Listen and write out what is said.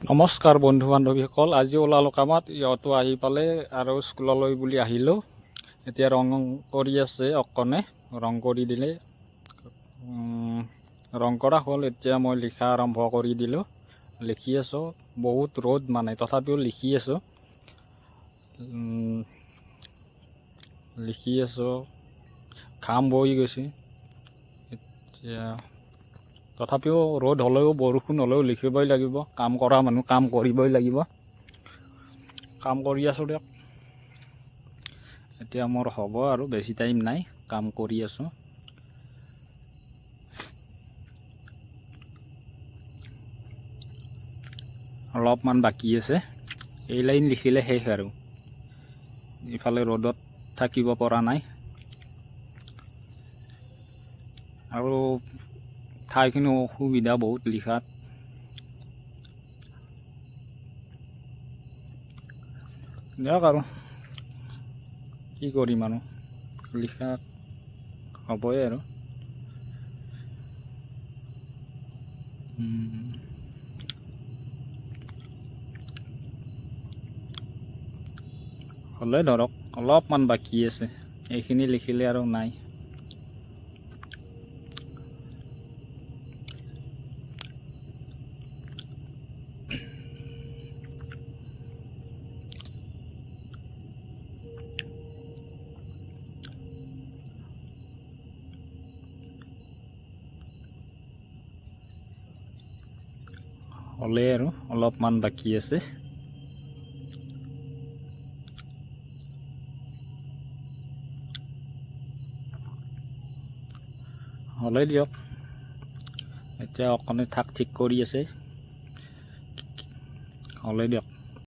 নমস্কাৰ বন্ধু বান্ধৱীসকল, আজি ওলালোঁ কামত। ইহঁতো আহি পালে আৰু স্কুললৈ বুলি আহিলোঁ। এতিয়া ৰং কৰি আছে অকণে, ৰং কৰি দিলে ৰং কৰা হ'ল। এতিয়া মই লিখা আৰম্ভ কৰি দিলোঁ, লিখি আছোঁ। বহুত ৰ'দ মানে, তথাপিও লিখি আছোঁ ঘাম বৈ গৈছে। এতিয়া তথাপিও ৰ'দ হ'লেও বৰষুণ হ'লেও লিখিবই লাগিব। কাম কৰা মানুহ কাম কৰিবই লাগিব। কাম কৰি আছোঁ দিয়ক। এতিয়া মোৰ হ'ব আৰু বেছি টাইম নাই, কাম কৰি আছোঁ। অলপমান বাকী আছে, এই লাইন লিখিলে শেষ আৰু। ইফালে ৰ'দত থাকিব পৰা নাই আৰু ঠাইখিনি অসুবিধা বহুত লিখাত। দিয়ক আৰু কি কৰিম আৰু, লিখা হ'বই আৰু। হ'লে ধৰক অলপমান বাকী আছে, এইখিনি লিখিলে আৰু নাই। হ'লে আৰু অলপমান বাকী আছে। হ'লে দিয়ক, এতিয়া অকণে থাক ঠিক কৰি আছে, হ'লে দিয়ক।